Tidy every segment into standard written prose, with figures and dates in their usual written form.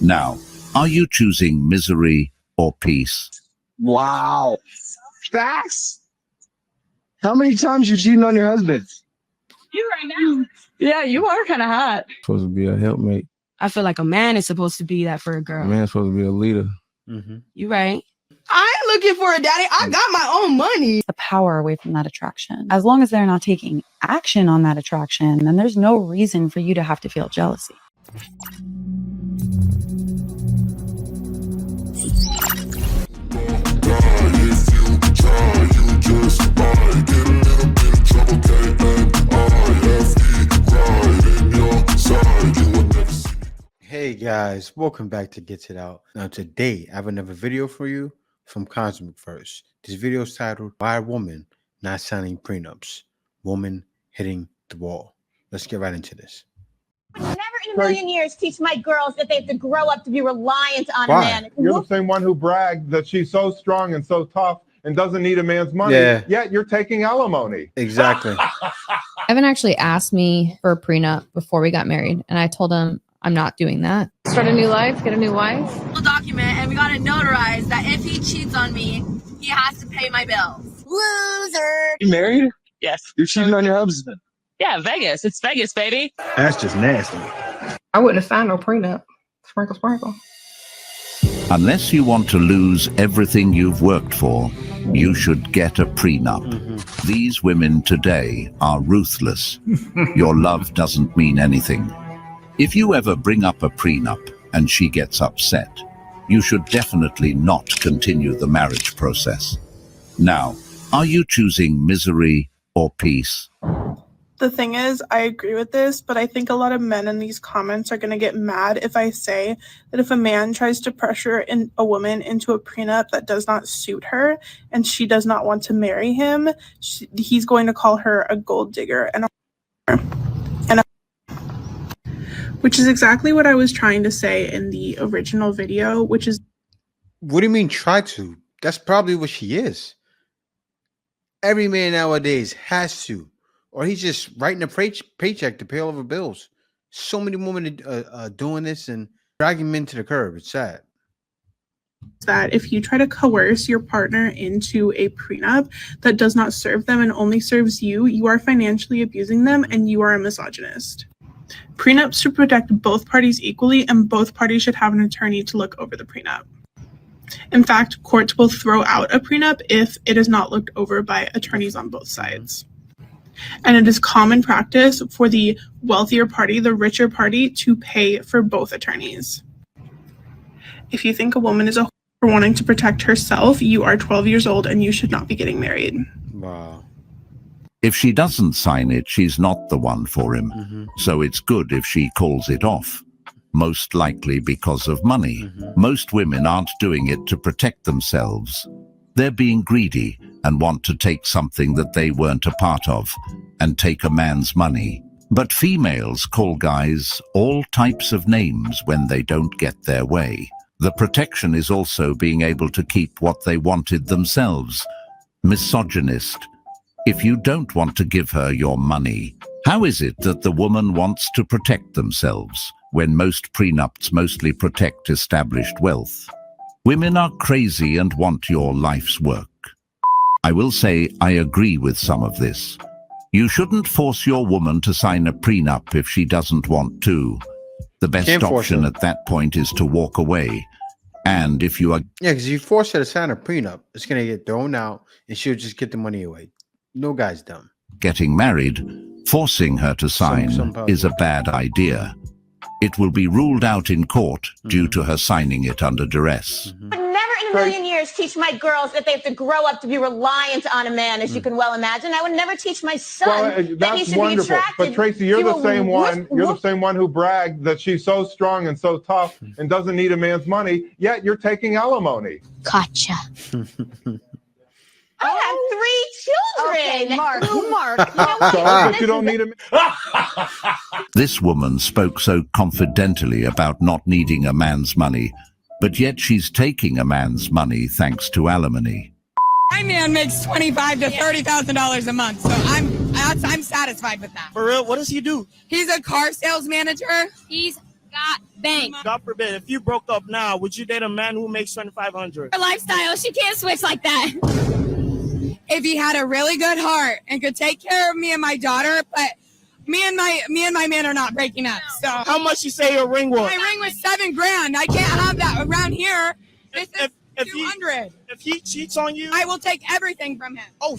Now, are you choosing misery or peace? Wow. Facts. How many times you cheating on your husband? You right now. Yeah, you are kind of hot. Supposed to be a helpmate. I feel like a man is supposed to be that for a girl. A man's supposed to be a leader. You right. I ain't looking for a daddy. I got my own money. The power away from that attraction. As long as they're not taking action on that attraction, then there's no reason for you to have to feel jealousy. Hey guys, welcome back to Get It Out. Now today I have another video for you from Cosmic Verse. This video is titled Why a Woman Not Signing Prenups, Woman Hitting the Wall. Let's get right into this. I would never in a million years teach my girls that they have to grow up to be reliant on a man. You're the same one who bragged that she's so strong and so tough and doesn't need a man's money, yet you're taking alimony. Exactly. Evan actually asked me for a prenup before we got married, and I told him I'm not doing that. Start a new life, get a new wife. Document, and we got to notarize that if he cheats on me, he has to pay my bills. Loser. You married? Yes. You're cheating on your husband. Yeah, Vegas. It's Vegas, baby. That's just nasty. I wouldn't have signed no prenup. Sprinkle, sprinkle. Unless you want to lose everything you've worked for, you should get a prenup. These women today are ruthless. Your love doesn't mean anything. If you ever bring up a prenup and she gets upset, you should definitely not continue the marriage process. Now, are you choosing misery or peace? The thing is, I agree with this, but I think a lot of men in these comments are going to get mad if I say that if a man tries to pressure a woman into a prenup that does not suit her and she does not want to marry him, he's going to call her a gold digger and which is exactly what I was trying to say in the original video, which is... What do you mean try to? That's probably what she is. Every man nowadays has to. Or he's just writing a paycheck to pay all of her bills. So many women are doing this and dragging men to the curb. It's sad. That if you try to coerce your partner into a prenup that does not serve them and only serves you, you are financially abusing them and you are a misogynist. Prenups should protect both parties equally, and both parties should have an attorney to look over the prenup. In fact, courts will throw out a prenup if it is not looked over by attorneys on both sides. And it is common practice for the wealthier party, the richer party, to pay for both attorneys. If you think a woman is a whore for wanting to protect herself, you are 12 years old and you should not be getting married. Wow. If she doesn't sign it, she's not the one for him. So it's good if she calls it off. Most likely because of money. Most women aren't doing it to protect themselves. They're being greedy and want to take something that they weren't a part of and take a man's money. But females call guys all types of names when they don't get their way. The protection is also being able to keep what they wanted themselves. Misogynist. If you don't want to give her your money, how is it that the woman wants to protect themselves when most prenups mostly protect established wealth? Women are crazy and want your life's work. I will say I agree with some of this. You shouldn't force your woman to sign a prenup if she doesn't want to. The best option at that point is to walk away. And if you are... Yeah, because you force her to sign a prenup, it's going to get thrown out and she'll just get the money away. No guy's dumb. Getting married, forcing her to sign is a bad idea. It will be ruled out in court due to her signing it under duress. I would never in a million years teach my girls that they have to grow up to be reliant on a man, as you can well imagine. I would never teach my son that he should be attracted. But Tracy, you're the same one. You're the same one who bragged that she's so strong and so tough and doesn't need a man's money, yet you're taking alimony. Gotcha. I have 3 children. Okay, Mark. You know what? Sorry, but you don't need a... This woman spoke so confidentially about not needing a man's money, but yet she's taking a man's money thanks to alimony. My man makes $25,000 to $30,000 a month, so I'm satisfied with that. For real? What does he do? He's a car sales manager. He's got bank. God forbid, if you broke up now, would you date a man who makes $2,500? Her lifestyle, she can't switch like that. If he had a really good heart and could take care of me and my daughter, but me and my man are not breaking up. So How much you say your ring was? my ring was $7,000. I can't have that around here. This is If 200. If he cheats on you, I will take everything from him. oh,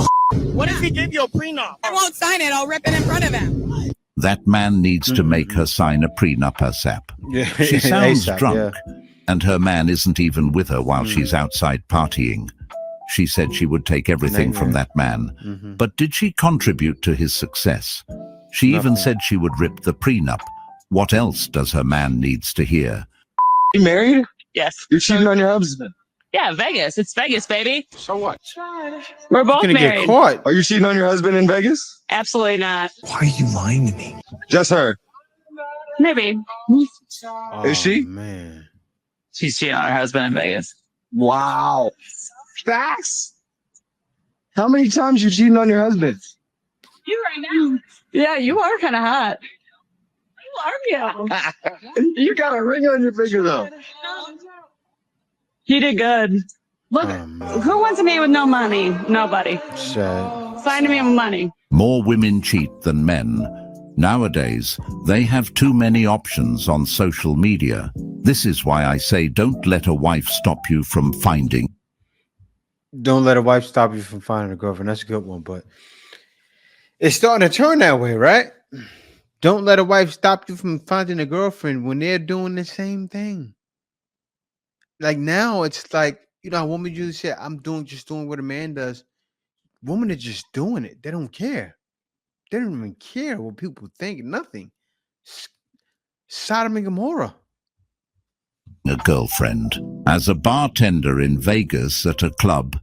what if he gave you a prenup? I won't sign it. I'll rip it in front of him. That man needs to make her sign a prenup ASAP. Yeah, She sounds ASAP, drunk, yeah. and her man isn't even with her while she's outside partying. She said she would take everything from that man. But did she contribute to his success? She even said she would rip the prenup. What else does her man needs to hear? You married? Yes. You're cheating on your husband. Yeah, Vegas. It's Vegas, baby. So what? We're both Gonna married. get caught. Are you cheating on your husband in Vegas? Absolutely not. Why are you lying to me? Just her. Maybe. Is she? Man. She's cheating on her husband in Vegas. Wow. Facts? How many times you cheating on your husband? You right now. Yeah, you are kind of hot. You are, yeah. You got a ring on your finger though. You did good. Look, who wants a man with no money? Nobody. Sad. Find me with money. More women cheat than men. Nowadays, they have too many options on social media. This is why I say don't let a wife stop you from finding. Don't let a wife stop you from finding a girlfriend. That's a good one, but it's starting to turn that way, right? Don't let a wife stop you from finding a girlfriend when they're doing the same thing. Like now, it's like, you know, a woman usually say, I'm just doing what a man does. Women are just doing it. They don't care. They don't even care what people think. Nothing. Sodom and Gomorrah. A girlfriend. As a bartender in Vegas at a club,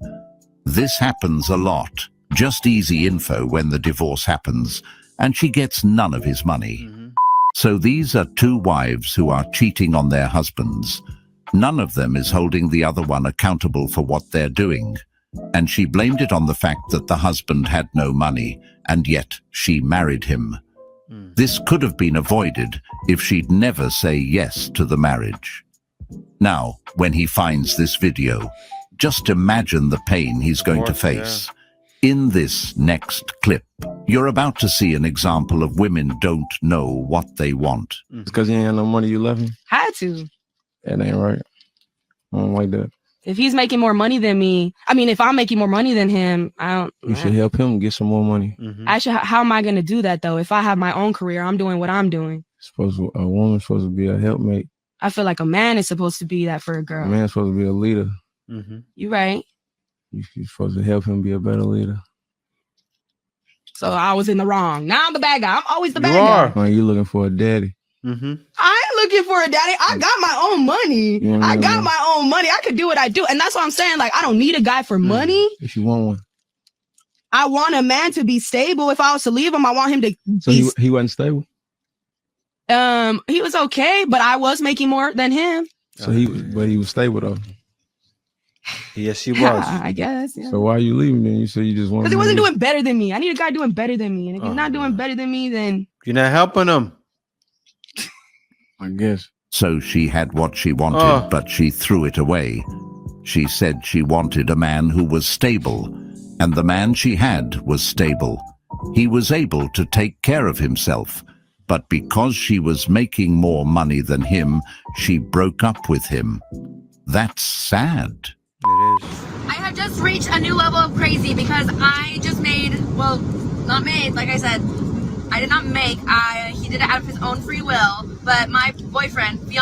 this happens a lot. Just easy info when the divorce happens, and she gets none of his money. So these are two wives who are cheating on their husbands. None of them is holding the other one accountable for what they're doing. And she blamed it on the fact that the husband had no money, and yet she married him. This could have been avoided if she'd never say yes to the marriage. Now, when he finds this video, just imagine the pain he's going to face. In this next clip, you're about to see an example of women don't know what they want. It's because you ain't got no money, you left him? Had to. That ain't right. I don't like that. If he's making more money than me, I mean, if I'm making more money than him, You should help him get some more money. How am I going to do that though? If I have my own career, I'm doing what I'm doing. A woman's supposed to be a helpmate. I feel like a man is supposed to be that for a girl. A man's supposed to be a leader. You right. You're supposed to help him be a better leader. So I was in the wrong. Now I'm the bad guy. I'm always the bad guy. Like you looking for a daddy. I ain't looking for a daddy. I got my own money. I got my own money. I could do what I do. And that's what I'm saying. Like, I don't need a guy for money. If you want one. I want a man to be stable. If I was to leave him, I want him to So he wasn't stable? He was okay, but I was making more than him. So he was stable though. Yes, he was. Yeah, I guess. Yeah. So why are you leaving then? You said you just want Because he wasn't doing better than me. I need a guy doing better than me. And if he's not doing better than me, then you're not helping him. I guess. So she had what she wanted, but she threw it away. She said she wanted a man who was stable, and the man she had was stable. He was able to take care of himself, but because she was making more money than him, she broke up with him. That's sad. It is. I have just reached a new level of crazy because I just made, well, not made, like I said, I did not make, he did it out of his own free will, but my boyfriend, my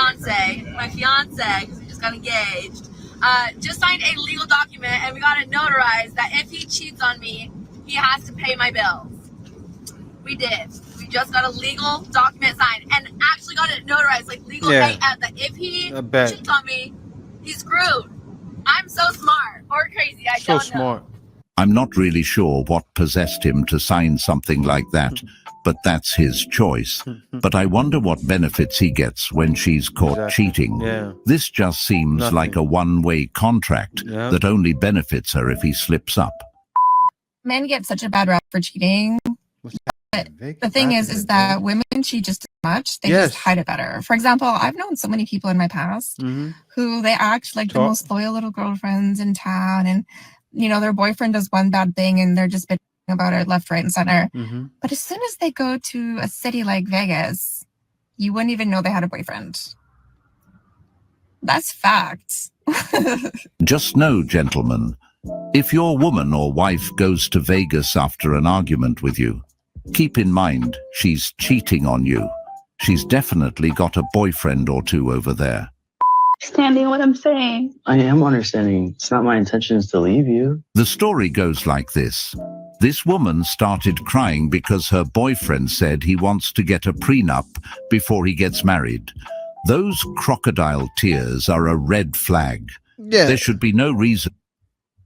fiance, because we just got engaged, just signed a legal document and we got it notarized that if he cheats on me, he has to pay my bills. We did. We just got a legal document signed and actually got it notarized, like legal that if he cheats on me, he's screwed. I'm so smart or crazy. I don't know. So smart. I'm not really sure what possessed him to sign something like that, but that's his choice. But I wonder what benefits he gets when she's caught cheating. This just seems like a one-way contract that only benefits her if he slips up. Men get such a bad rap for cheating. But the thing is that women cheat just as much, they just hide it better. For example, I've known so many people in my past who they act like the most loyal little girlfriends in town, and you know their boyfriend does one bad thing and they're just bitching about it left, right, and center. But as soon as they go to a city like Vegas, you wouldn't even know they had a boyfriend. That's facts. Just know, gentlemen, if your woman or wife goes to Vegas after an argument with you, keep in mind she's cheating on you. She's definitely got a boyfriend or two over there. Understanding what I'm saying. I am understanding. It's not my intentions to leave you. The story goes like this. This woman started crying because her boyfriend said he wants to get a prenup before he gets married. Those crocodile tears are a red flag. Yeah. There should be no reason.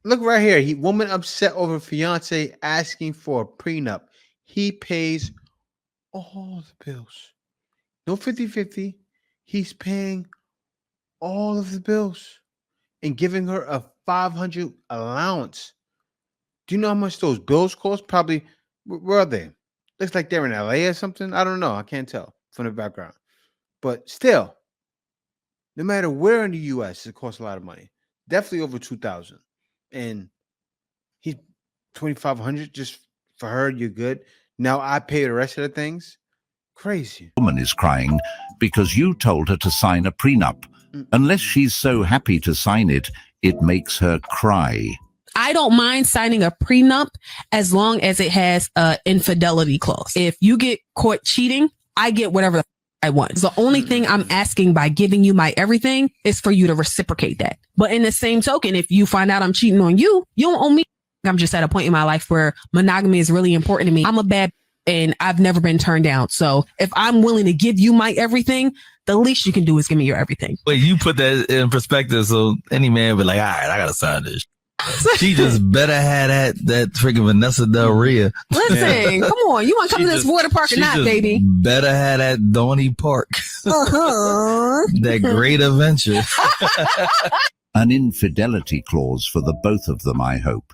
Look right here. Woman upset over fiance asking for a prenup. He pays all the bills. No 50-50. He's paying all of the bills and giving her a $500 allowance. Do you know how much those bills cost? Probably, where are they? Looks like they're in LA or something. I don't know. I can't tell from the background. But still, no matter where in the US, it costs a lot of money. Definitely over $2,000. And he's $2,500 just for her. You're good. Now I pay the rest of the things. Crazy. Woman is crying because you told her to sign a prenup. Unless she's so happy to sign it, it makes her cry. I don't mind signing a prenup as long as it has an infidelity clause. If you get caught cheating, I get whatever I want. The only thing I'm asking by giving you my everything is for you to reciprocate that. But in the same token, if you find out I'm cheating on you, you don't owe me. I'm just at a point in my life where monogamy is really important to me. I'm a bad and I've never been turned down. So if I'm willing to give you my everything, the least you can do is give me your everything. Wait, you put that in perspective so any man be like, all right, I gotta sign this. She just better have that freaking Vanessa Del Rio. Listen, come on. You want to come to this water park or not, baby? Better have that Donny Park. That great adventure. An infidelity clause for the both of them, I hope.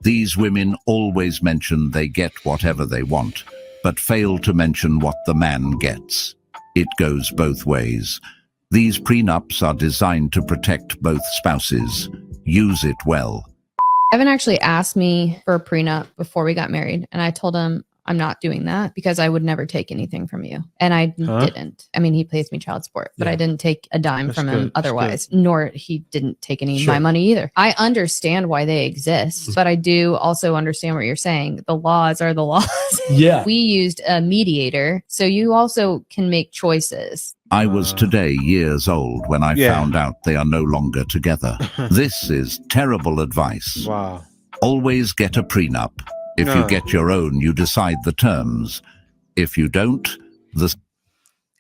These women always mention they get whatever they want, but fail to mention what the man gets. It goes both ways. These prenups are designed to protect both spouses. Use it well. Evan actually asked me for a prenup before we got married, and I told him I'm not doing that because I would never take anything from you. And I didn't. I mean, he pays me child support, but I didn't take a dime from him otherwise, nor he didn't take any of my money either. I understand why they exist, but I do also understand what you're saying. The laws are the laws. Yeah. We used a mediator, so you also can make choices. I was today years old when I found out they are no longer together. This is terrible advice. Wow. Always get a prenup. If you get your own, you decide the terms. If you don't,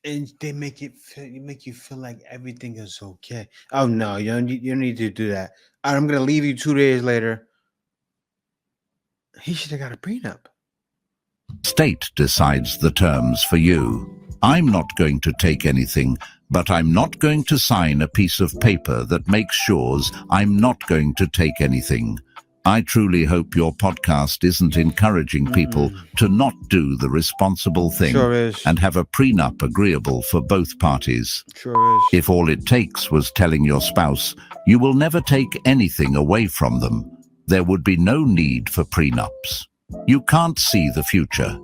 and they make you feel like everything is okay. Oh no, you don't need to do that. I'm gonna leave you 2 days later. He should have got a prenup. state decides the terms for you. I'm not going to take anything, but I'm not going to sign a piece of paper that makes sure I'm not going to take anything. I truly hope your podcast isn't encouraging people to not do the responsible thing and have a prenup agreeable for both parties. If all it takes was telling your spouse you will never take anything away from them, there would be no need for prenups. You can't see the future.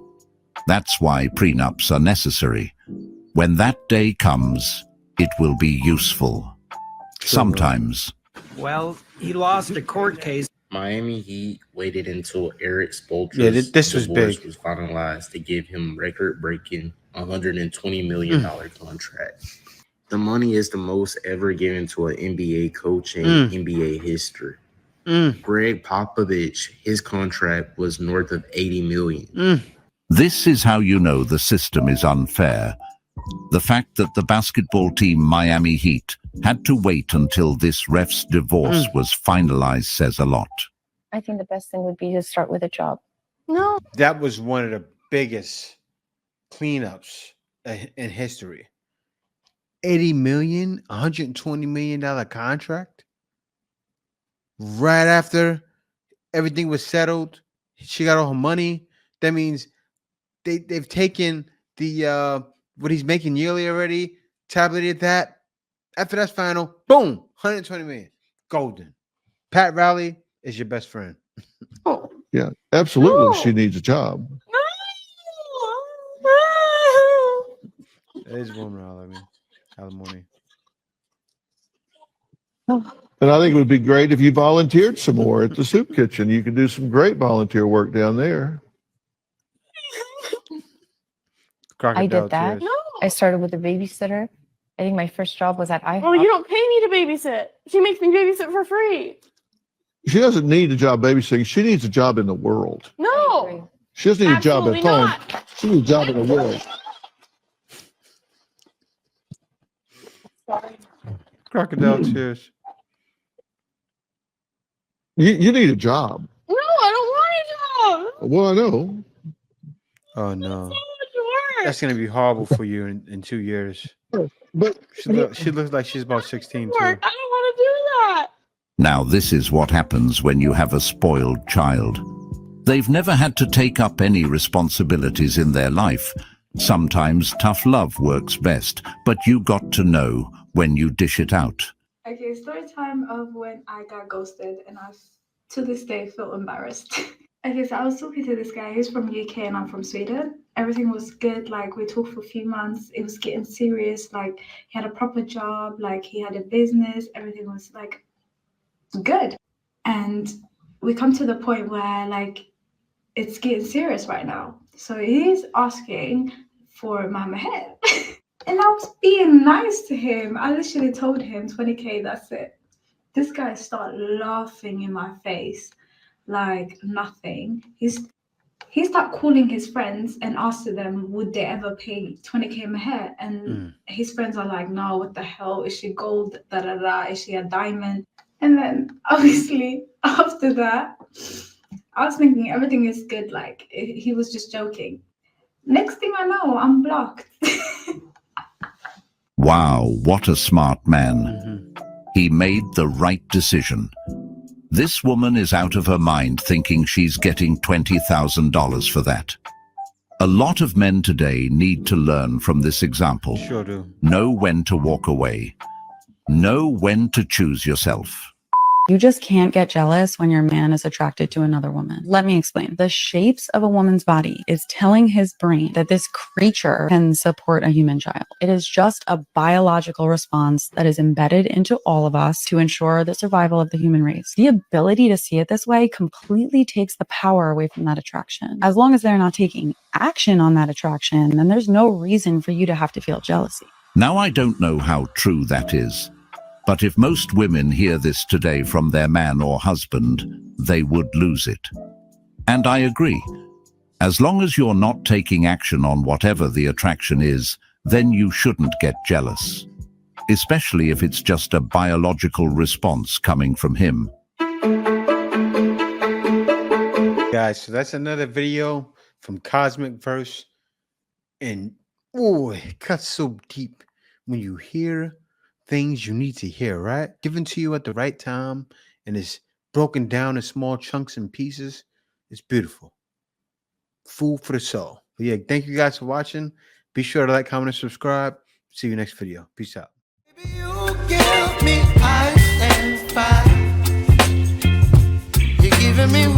That's why prenups are necessary. When that day comes, it will be useful. Sometimes. Well, he lost a court case. Miami Heat waited until Eric Spoelstra's this was divorce big. was finalized to give him record-breaking $120 million contract. The money is the most ever given to an NBA coach in NBA history. Greg Popovich, his contract was north of $80 million. This is how you know the system is unfair. The fact that the basketball team Miami Heat had to wait until this ref's divorce was finalized says a lot. I think the best thing would be to start with a job. No. That was one of the biggest cleanups in history. $80 million, $120 million contract. Right after everything was settled, she got all her money. That means they've taken the what he's making yearly already, tabulated that. After that's final, boom, 120 million. Golden. Pat Riley is your best friend. Yeah, absolutely. She needs a job. That is woman, alimony. And I think it would be great if you volunteered some more at the soup kitchen. You could do some great volunteer work down there. I did that. I started with a babysitter. I think my first job was at IHOP. Well, you don't pay me to babysit. She makes me babysit for free. She doesn't need a job babysitting. She needs a job in the world. No. She doesn't need a job at home. She needs a job in the world. Crocodile tears. You need a job. No, I don't want a job. Well, I know. Oh no. That's gonna be horrible for you in 2 years. But she looks like she's about 16 too. I don't want to do that. Now this is what happens when you have a spoiled child. They've never had to take up any responsibilities in their life. Sometimes tough love works best, but you got to know when you dish it out. Okay, story time of when I got ghosted, and I to this day feel embarrassed. Okay, so I was talking to this guy. He's from UK and I'm from Sweden. Everything was good. Like, we talked for a few months. It was getting serious. Like, he had a proper job. Like, he had a business. Everything was like good. And we come to the point where like it's getting serious right now. So he's asking for my maher. And I was being nice to him. I literally told him 20K, that's it. This guy started laughing in my face like nothing. He started calling his friends and asking them, would they ever pay 20K maher? And his friends are like, no, what the hell? Is she gold? Da da da. Is she a diamond? And then obviously after that, I was thinking everything is good. Like, he was just joking. Next thing I know, I'm blocked. Wow, what a smart man. He made the right decision. This woman is out of her mind thinking she's getting $20,000 for that. A lot of men today need to learn from this example. Sure do. Know when to walk away. Know when to choose yourself. You just can't get jealous when your man is attracted to another woman. Let me explain. The shapes of a woman's body is telling his brain that this creature can support a human child. It is just a biological response that is embedded into all of us to ensure the survival of the human race. The ability to see it this way completely takes the power away from that attraction. As long as they're not taking action on that attraction, then there's no reason for you to have to feel jealousy. Now, I don't know how true that is. But if most women hear this today from their man or husband, they would lose it. And I agree. As long as you're not taking action on whatever the attraction is, then you shouldn't get jealous. Especially if it's just a biological response coming from him. Guys, so that's another video from Cosmic Verse. And, oh, it cuts so deep when you hear things you need to hear, right? Given to you at the right time, and it's broken down in small chunks and pieces. It's beautiful. Food for the soul. But yeah, thank you guys for watching. Be sure to like, comment, and subscribe. See you next video. Peace out. You give me ice and fire. You're giving me